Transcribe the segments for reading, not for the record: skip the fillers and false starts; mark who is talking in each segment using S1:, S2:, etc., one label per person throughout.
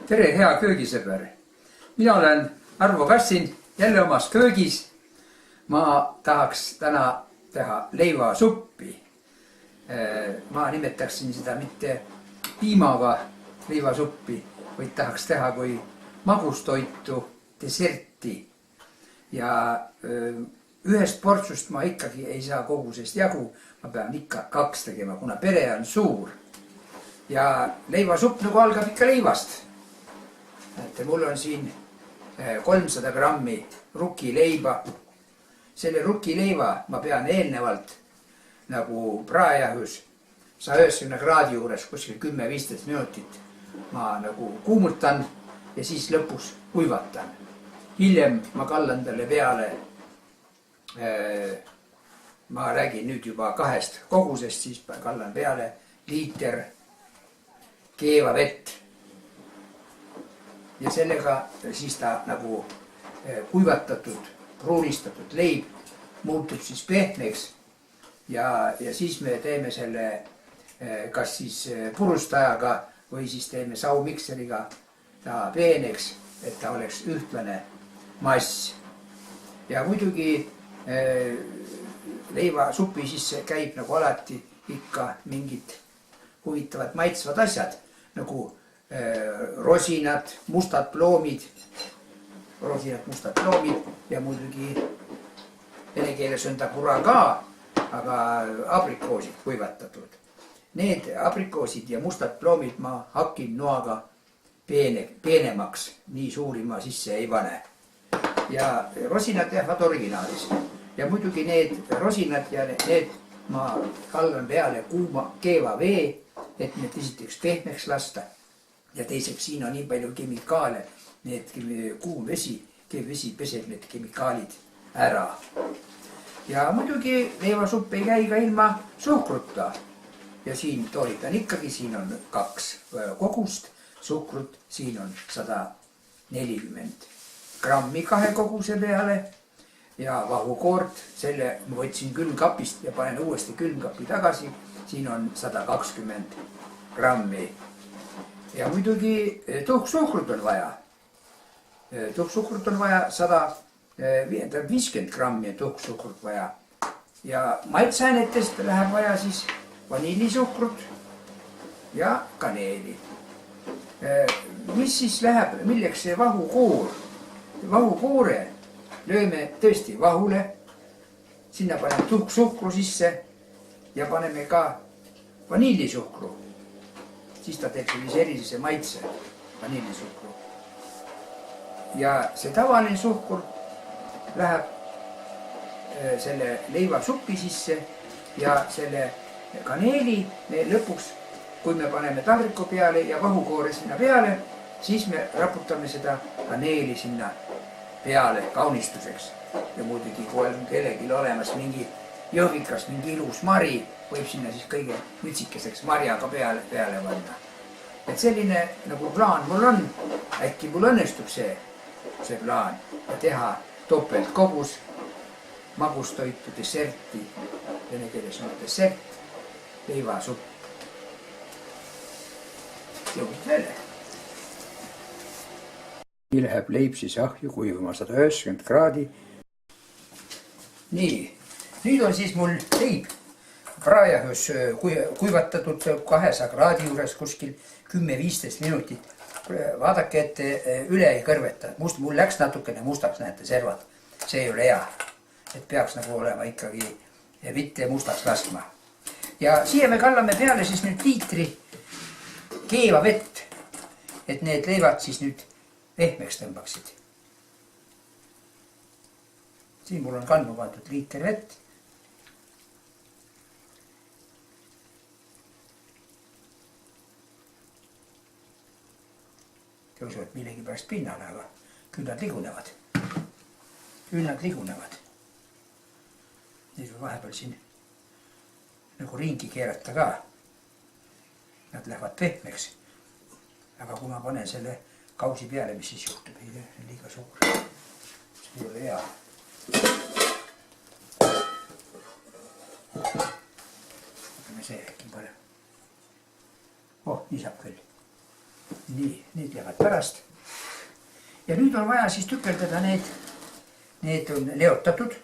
S1: Tere, hea köögisõber! Mina olen Arvo Kassin jälle omas köögis. Ma tahaks täna teha leivasuppi. Ma nimetaksin seda mitte piimava leivasuppi, vaid tahaks teha kui magustoitu, deserti. Ja ühest portsust ma ikkagi ei saa kogusest jagu. Ma pean ikka 2 tegema, kuna pere on suur. Ja leivasupp nagu algab ikka leivast. Mul on siin 300 grammi rukileiba. Selle rukileiva ma pean eelnevalt nagu praejahus 190 kraadi juures kuskil 10-15 minutit ma nagu kuumutan ja siis lõpus kuivatan. Hiljem ma kallan talle peale, ma räägin nüüd juba 2 kogusest, siis kallan peale liiter keeva vett. Ja sellega siis ta nagu kuivatatud, pruunistatud leib muutub siis pehmeks ja siis me teeme selle kas siis purustajaga või siis teeme saumikseriga ta peeneks, et ta oleks ühtlane mass. Ja muidugi leivasupi sisse käib nagu alati ikka mingid huvitavad maitsvad asjad, nagu rosinad, mustad ploomid ja muidugi vene keeles on ta kuraga, aga abrikoosid kuivatatud. Need abrikoosid ja mustad ploomid ma hakin noaga peenemaks, nii suuri ma sisse ei pane. Ja rosinad jäävad originaalis. Ja muidugi need rosinad ja need ma kallan peale kuuma keeva vee, et need esiteks pehmeks lasta. Ja teiseks siin on nii palju kemikaale, need kuum vesi, keevvesi peseb need kemikaalid ära. Ja muidugi leivasupp ei käi ka ilma suhkruta. Ja siin toonitan ikkagi, siin on 2 kogust suhkrut, siin on 140 grammi 2 koguse peale. Ja vahukoort, selle ma võtsin külmkapist ja panen uuesti külmkapi tagasi, siin on 120 grammi. Ja muidugi tuhksuhkrut on vaja. Tuhksuhkrut on vaja 150 grammi tuhksuhkrut vaja. Ja maitseainetest läheb vaja siis vanillisuhkrut ja kaneeli. Mis siis läheb, milleks see vahukoor? Vahukoore lööme tõesti vahule. Sinna paneme tuhksuhkru sisse ja paneme ka vanillisuhkru. Siis ta teeb sellise erilise maitse, vanillisuhkru. Ja see tavaline suhkur läheb selle leivasuppi sisse ja selle kaneeli me lõpuks, kui me paneme taldriku peale ja vahukoore sinna peale, siis me raputame seda kaneeli sinna peale kaunistuseks. Ja muidugi, kui on kellelgi olemas mingi jõhvikas, mingi ilus mari, võib sinna siis kõige mütsikeseks marjaga peale panna. Et selline nagu plaan mul on, äkki mul õnnestub see plaan ja teha topelt kogus magustoitu, deserti, vene keeles on desert, leivasupp. Jõudnud välja. Nii läheb leib siis ahju kuivama 190 kraadi. Nii, nüüd on siis mul leib praejahus kuivatatud 200 kraadi juures kuskil 10-15 minutit. Vaadake, et üle ei kõrveta. Mul läks natukene mustaks, näete, servad. See ei ole hea. Et peaks nagu olema ikkagi mitte mustaks laskma. Ja siia me kallame peale siis nüüd liitri keeva vett, et need leivad siis nüüd pehmeks tõmbaksid. Siin mul on kandma pandud liiter vett. Tõusuvad millegi pärast pinnale, aga küll nad ligunevad. Neid võib vahepeal siin nagu ringi keerata ka. Nad lähevad pehmeks. Aga kui ma panen selle kausi peale, mis siis juhtub, ei ole liiga suur. See ei ole hea. Hakkame see äkki parem. Nii saab küll. nii, need lähevad pärast. ja nüüd on vaja siis tükeldada need on leotatud.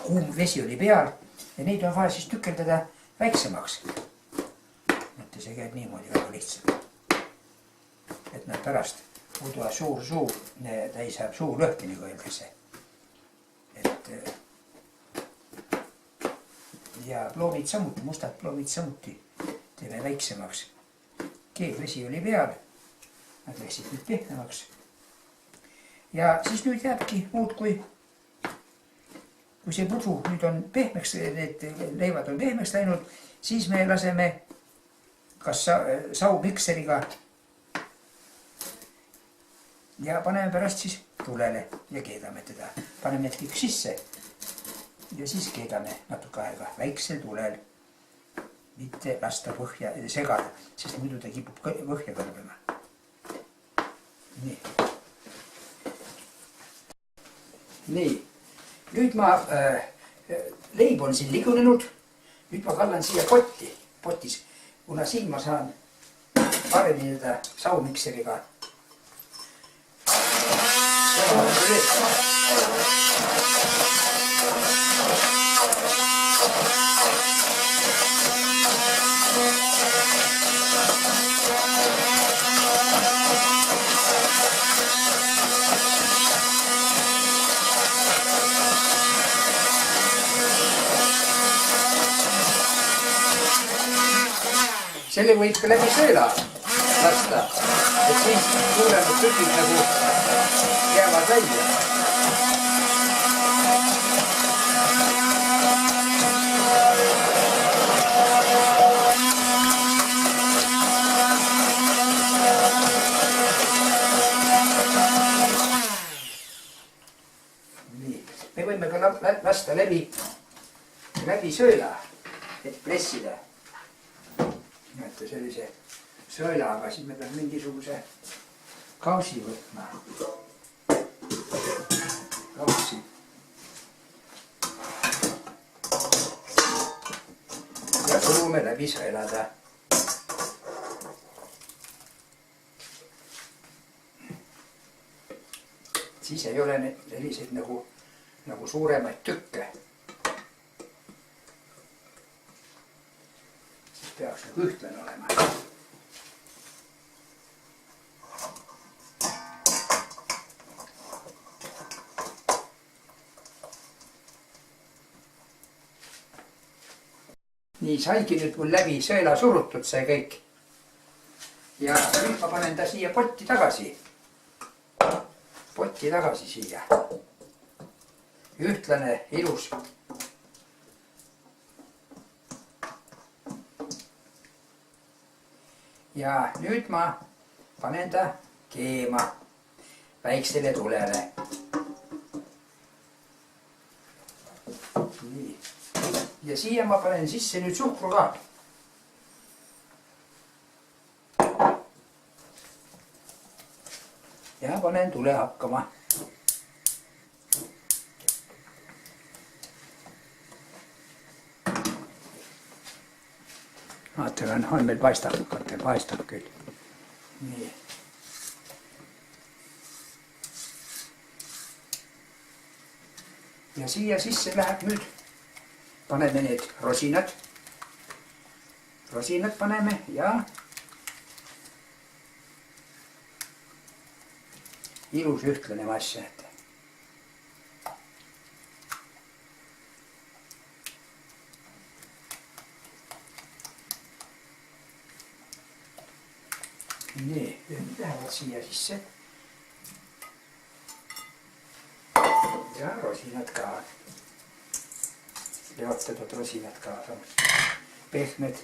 S1: kuum vesi oli peal ja neid on vaja siis tükeldada väiksemaks. et see käib niimoodi väga lihtsalt. et nad pärast muidu suur suu, ta ei saa suu lõhki, nagu öeldakse. et ja ploomid samuti, mustad ploomid samuti teeme väiksemaks. keevvesi oli peal, nad läksid nüüd pehmemaks. ja siis nüüd jääbki muud kui see pudru nüüd on pehmeks, need leivad on pehmeks läinud, siis me laseme kas saumikseriga ja paneme pärast siis tulele ja keedame teda. paneme need kõik sisse ja siis keedame natuke aega väiksel tulel. mitte lasta põhja segada, sest muidu ta kipub põhja kõrbema. nii, nüüd ma, leib on siin ligunenud, nüüd ma kallan siia potis, kuna siin ma saan paremini teda saumikseriga. selle võib ka läbi sõela lasta, et siis suuremad tükid nagu jäävad välja. nii, me võime ka lasta läbi sõela, et pressida. näete sellise sõela, aga siis me peame mingisuguse kausi võtma. Kausi. Ja surume läbi sõelada. Siis ei ole need selliseid nagu suuremaid tükke. Peaks nagu ühtlane olema. nii saigi nüüd mul läbi sõela surutud see kõik. ja nüüd ma panen ta siia potti tagasi. Potti tagasi siia. Ühtlane, ilus. ja nüüd ma panen ta keema väiksele tulele. nii. ja siia ma panen sisse nüüd suhkru ka. ja panen tule hakkama. vaata, on meil paistab, paistab küll. nii. ja siia sisse läheb nüüd, paneme need rosinad. Rosinad paneme ja ilus ühtlane mass. nii, lähevad siia sisse. ja rosinad ka. Leotatud rosinad ka. Pehmed.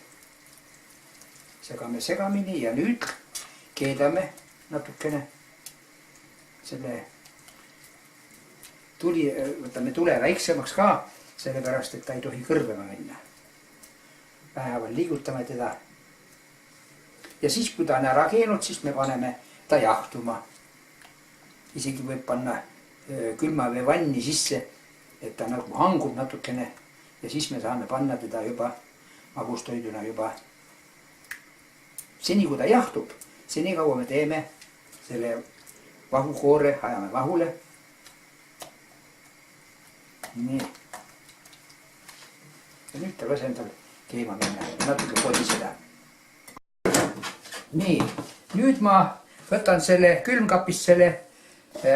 S1: Segame segamini ja nüüd keedame natukene selle võtame tule väiksemaks ka, sellepärast, et ta ei tohi kõrbema minna. Vähehaaval liigutame teda. ja siis, kui ta on ära keenud, siis me paneme ta jahtuma. isegi võib panna külmaveevanni sisse, et ta nagu hangub natukene ja siis me saame panna teda juba magustoiduna juba seni kui ta jahtub, seni kaua me teeme selle vahukoore, ajame vahule. Nii. Ja nüüd ta lasen tal keema minna, natuke podiseda. Nii, nüüd ma võtan selle külmkapist selle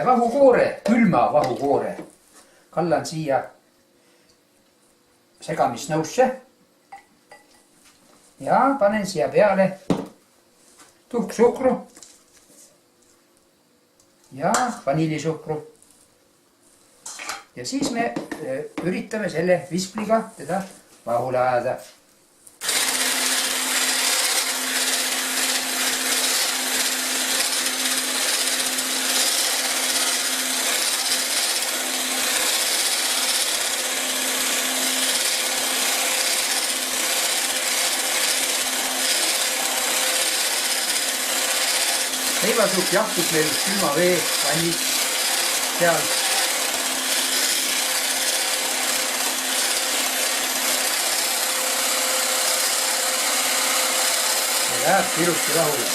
S1: vahukoore, külma vahukoore. Kallan siia segamisnõusse ja panen siia peale tuhksuhkru ja vanillisuhkru. Ja siis me üritame selle vispliga teda vahule ajada. Leivasupp jahtub meil külma vee vannis seal. Ja läheb ilusti vahule.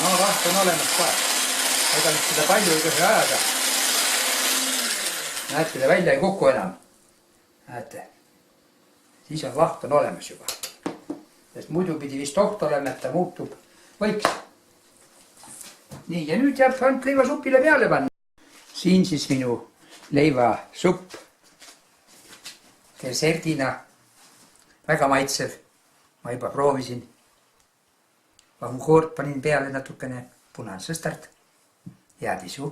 S1: No vaht on olemas ka. Ega nüüd seda palju ei tohi ajada. Näete, ta välja ei kuku enam. Näete. Siis on vaht on olemas juba. Sest muidu pidi vist oht olema, et ta muutub võiks. Nii, ja nüüd jääb ainult leivasupile peale panna. Siin siis minu leivasupp deserdina. Väga maitsev. Ma juba proovisin. Vahukoort panin peale natukene punasõstart. Head isu.